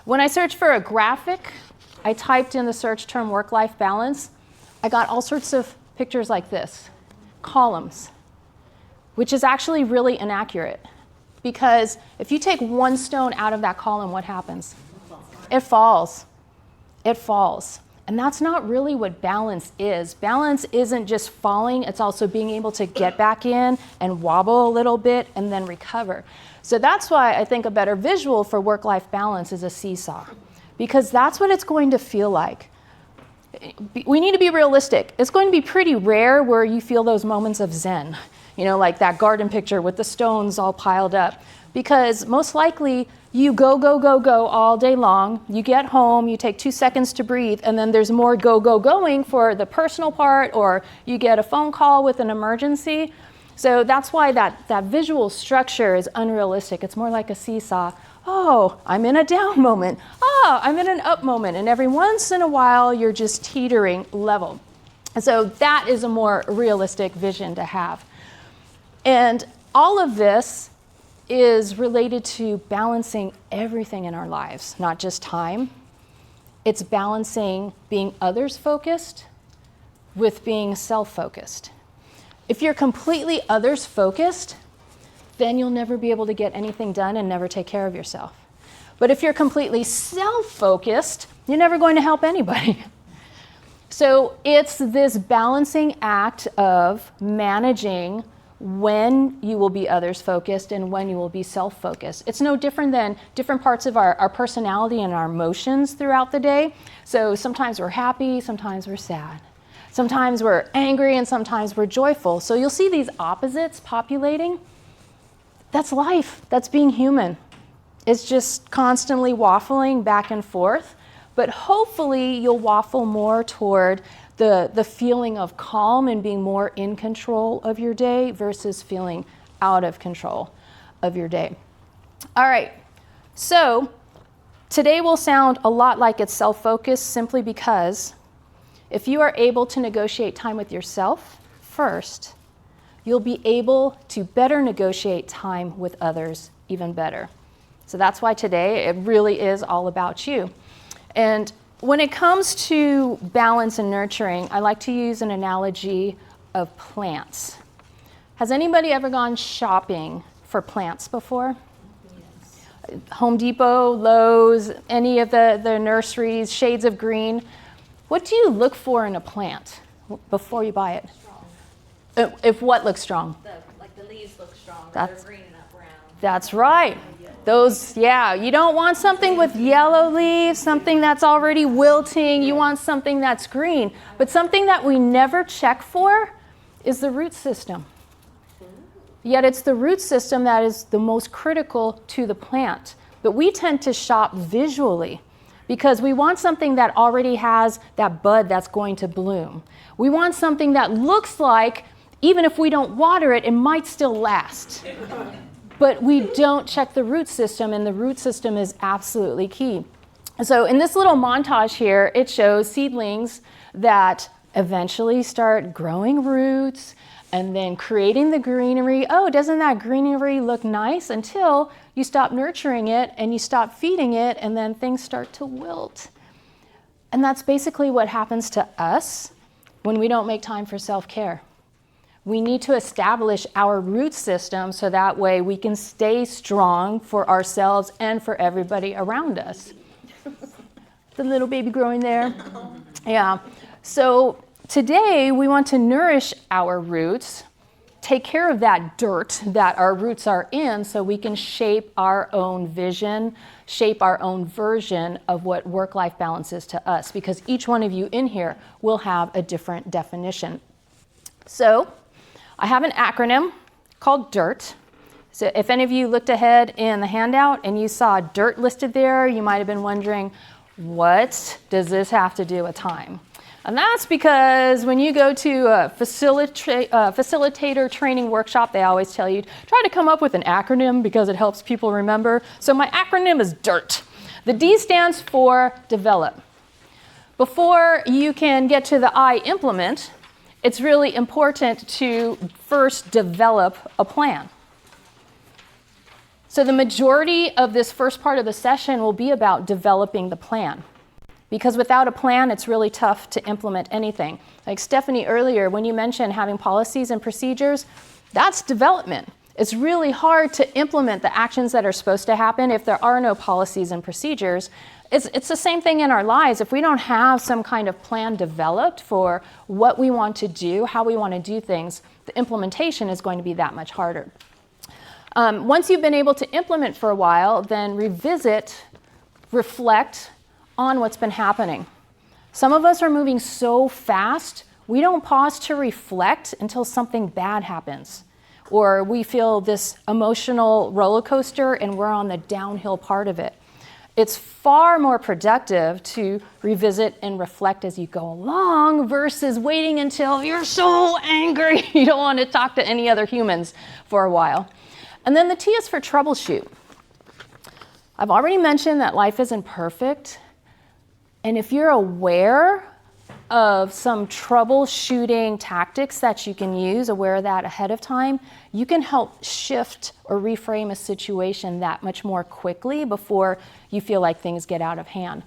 When I searched for a graphic, I typed in the search term work-life balance. I got all sorts of pictures like this, columns, which is actually really inaccurate. Because if you take one stone out of that column, what happens? It falls. It falls. And that's not really what balance is. Balance isn't just falling, it's also being able to get back in and wobble a little bit and then recover. So that's why I think a better visual for work-life balance is a seesaw, because that's what it's going to feel like. We need to be realistic. It's going to be pretty rare where you feel those moments of zen, like that garden picture with the stones all piled up, because most likely you go, go, go, go all day long. You get home, you take 2 seconds to breathe, and then there's more go, go, going for the personal part, or you get a phone call with an emergency. So that's why that visual structure is unrealistic. It's more like a seesaw. Oh, I'm in a down moment. Oh, I'm in an up moment. And every once in a while, you're just teetering level. And so that is a more realistic vision to have. And all of this is related to balancing everything in our lives, not just time. It's balancing being others-focused with being self-focused. If you're completely others-focused, then you'll never be able to get anything done and never take care of yourself. But if you're completely self-focused, you're never going to help anybody. So it's this balancing act of managing when you will be others-focused and when you will be self-focused. It's no different than different parts of our personality and our emotions throughout the day. So sometimes we're happy, sometimes we're sad. Sometimes we're angry and sometimes we're joyful. So you'll see these opposites populating. That's life. That's being human. It's just constantly waffling back and forth. But hopefully you'll waffle more toward the feeling of calm and being more in control of your day versus feeling out of control of your day. All right. So today will sound a lot like it's self-focused simply because if you are able to negotiate time with yourself first, you'll be able to better negotiate time with others even better. So that's why today it really is all about you. And when it comes to balance and nurturing, I like to use an analogy of plants. Has anybody ever gone shopping for plants before? Yes. Home Depot, Lowe's, any of the nurseries, shades of green. What do you look for in a plant before you buy it? Strong. If what looks strong? The leaves look strong. They're green and not brown. That's right. Those, you don't want something with yellow leaves, something that's already wilting. You want something that's green. But something that we never check for is the root system. Yet it's the root system that is the most critical to the plant. But we tend to shop visually because we want something that already has that bud that's going to bloom. We want something that looks like, even if we don't water it, it might still last. But we don't check the root system, and the root system is absolutely key. So in this little montage here, it shows seedlings that eventually start growing roots and then creating the greenery. Oh, doesn't that greenery look nice? Until you stop nurturing it and you stop feeding it, and then things start to wilt. And that's basically what happens to us when we don't make time for self-care. We need to establish our root system so that way we can stay strong for ourselves and for everybody around us. The little baby growing there. Yeah. So today we want to nourish our roots, take care of that dirt that our roots are in so we can shape our own vision, shape our own version of what work-life balance is to us, because each one of you in here will have a different definition. So I have an acronym called DIRT. So if any of you looked ahead in the handout and you saw DIRT listed there, you might have been wondering, what does this have to do with time? And that's because when you go to a facilitator training workshop, they always tell you, try to come up with an acronym because it helps people remember. So my acronym is DIRT. The D stands for develop. Before you can get to the I, implement, it's really important to first develop a plan. So the majority of this first part of the session will be about developing the plan. Because without a plan, it's really tough to implement anything. Like Stephanie earlier, when you mentioned having policies and procedures, that's development. It's really hard to implement the actions that are supposed to happen if there are no policies and procedures. It's the same thing in our lives. If we don't have some kind of plan developed for what we want to do, how we want to do things, the implementation is going to be that much harder. Once you've been able to implement for a while, then revisit, reflect on what's been happening. Some of us are moving so fast, we don't pause to reflect until something bad happens. Or we feel this emotional roller coaster and we're on the downhill part of it. It's far more productive to revisit and reflect as you go along versus waiting until you're so angry you don't want to talk to any other humans for a while. And then the T is for troubleshoot. I've already mentioned that life isn't perfect. And if you're aware of some troubleshooting tactics that you can use, aware of that ahead of time, you can help shift or reframe a situation that much more quickly before you feel like things get out of hand.